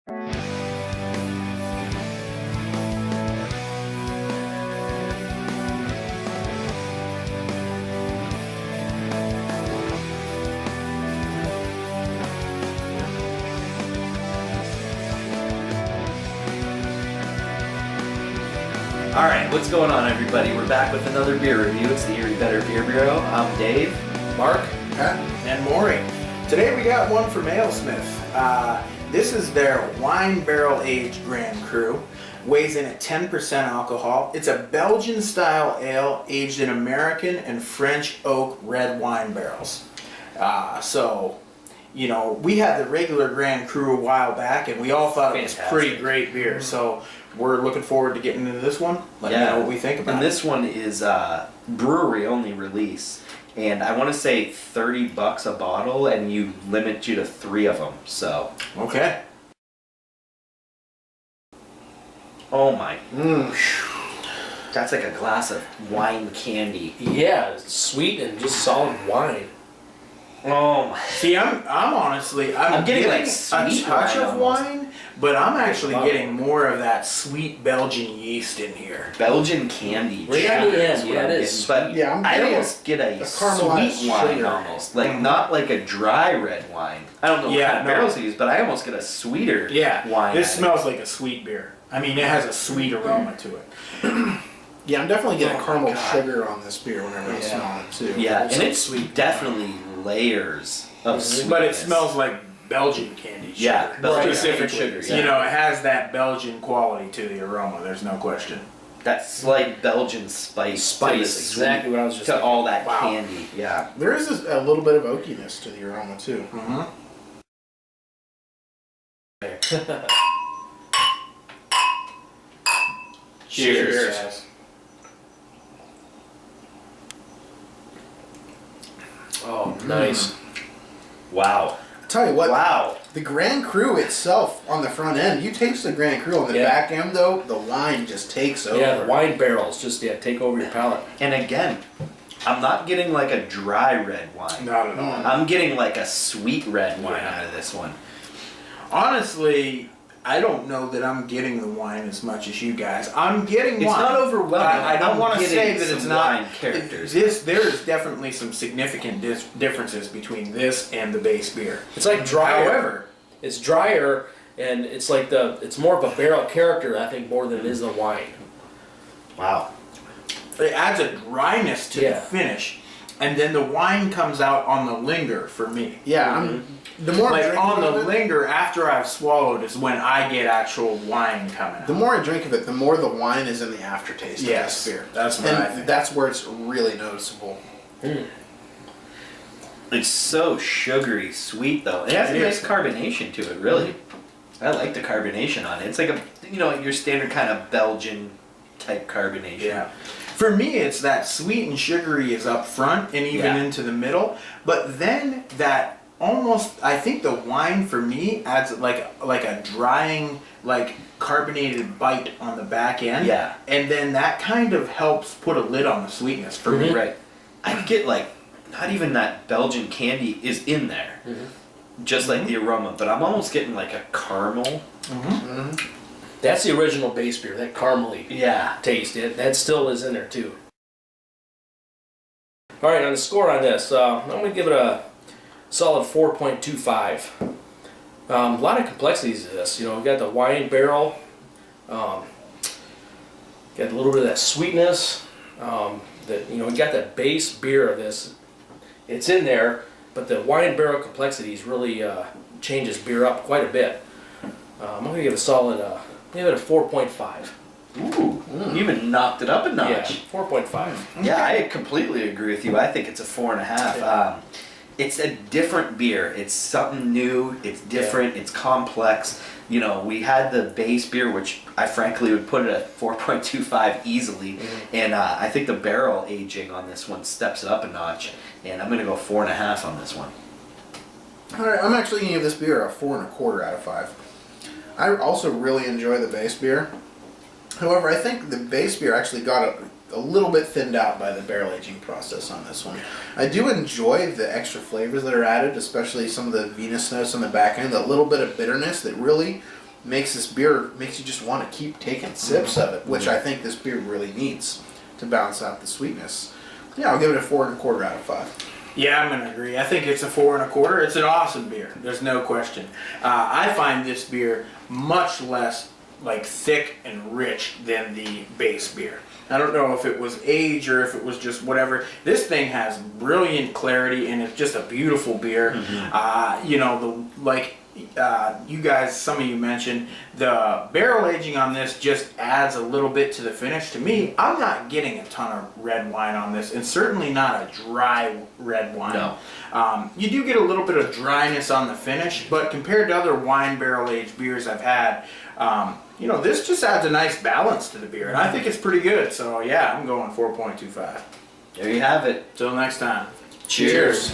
Alright, what's going on, everybody? We're back with another beer review. It's the Erie Better Beer Bureau. I'm Dave. Mark. Pat. And Maury. Today we got one from Alesmith. This is their wine barrel aged Grand Cru. Weighs in at 10% alcohol. It's a Belgian style ale aged in American and French oak red wine barrels. You know, we had the regular Grand Cru a while back and we all thought it was pretty great beer. So we're looking forward to getting into this one. Let me know what we think about it. And this one is brewery only release. And I want to say $30 a bottle, and you limit you to 3 of them. So okay. Oh my. That's like a glass of wine candy. Yeah, it's sweet and just solid wine. Oh my. See, I'm honestly, I'm getting like a touch of wine, but I'm actually getting more of that sweet Belgian yeast in here. Belgian candy. Right at the end, yeah, it is. But yeah, I almost get a sweet wine almost. Like not like a dry red wine. I don't know what kind of barrels they use, but I almost get a sweeter wine. This smells like a sweet beer. I mean, it has a sweet aroma to it. Yeah, I'm definitely getting caramel sugar on this beer whenever I smell it too. Yeah, and it's definitely layers of sweetness. But it smells like Belgian candy sugar. Yeah, Belgian specifically. sugar. You know, it has that Belgian quality to the aroma. There's no question. That slight Belgian spice. Exactly what I was just to thinking. all that candy. Yeah. There is a little bit of oakiness to the aroma too. Cheers. Oh, nice. Wow. Tell you what. Wow. The Grand Cru itself on the front end, you taste the Grand Cru. On the back end though, the wine just takes over. Yeah, the wine barrels just take over your palate. And again, I'm not getting like a dry red wine. Not at all. I'm getting like a sweet red wine out of this one. Honestly, I don't know that I'm getting the wine as much as you guys. I'm getting wine. It's not overwhelming. I don't want to getting say that it's some not. wine characters. There is definitely some significant differences between this and the base beer. It's like drier. However, it's drier, and it's like it's more of a barrel character, I think, more than it is the wine. Wow. it adds a dryness to the finish, and then the wine comes out on the linger for me. Yeah, the more like on the linger after I've swallowed is when I get actual wine coming out. The more I drink of it, the more the wine is in the aftertaste of this beer. That's what I think. That's where it's really noticeable. It's so sugary sweet though. It has a nice carbonation to it, really. I like the carbonation on it. It's like a, your standard kind of Belgian type carbonation. Yeah. For me, it's that sweet and sugary is up front and even into the middle, but then that almost, I think the wine for me adds like a drying, like carbonated bite on the back end. Yeah. And then that kind of helps put a lid on the sweetness for me. Right. I get like, not even that Belgian candy is in there. Just like the aroma, but I'm almost getting like a caramel. That's the original base beer, that caramely taste. That still is in there too. All right, on the score on this, I'm going to give it a solid 4.25. A lot of complexities to this. We've got the wine barrel, got a little bit of that sweetness. We got that base beer of this. It's in there, but the wine barrel complexities really changes beer up quite a bit. I'm going to give it a solid, give it a 4.5. Ooh, you even knocked it up a notch. Yeah, 4.5. Yeah, I completely agree with you. I think it's a 4.5. It's a different beer. It's something new. It's different. It's complex. We had the base beer, which I frankly would put it at 4.25 easily. And I think the barrel aging on this one steps it up a notch. And I'm going to go 4.5 on this one. All right, I'm actually going to give this beer a 4.25 out of 5. I also really enjoy the base beer. However, I think the base beer actually got a little bit thinned out by the barrel aging process on this one. I do enjoy the extra flavors that are added, especially some of the Venus notes on the back end, the little bit of bitterness that really makes this beer, makes you just want to keep taking sips of it, which I think this beer really needs to balance out the sweetness. Yeah, I'll give it a 4 1/4 out of 5. Yeah, I'm gonna agree. I think it's a 4 1/4. It's an awesome beer. There's no question. I find this beer much less like thick and rich than the base beer. I don't know if it was age or if it was just whatever. This thing has brilliant clarity and it's just a beautiful beer. You know, you guys, some of you mentioned, the barrel aging on this just adds a little bit to the finish. To me, I'm not getting a ton of red wine on this, and certainly not a dry red wine. No. You do get a little bit of dryness on the finish, but compared to other wine barrel aged beers I've had, you know, this just adds a nice balance to the beer, and I think it's pretty good. So yeah, I'm going 4.25. There you have it. Till next time. Cheers.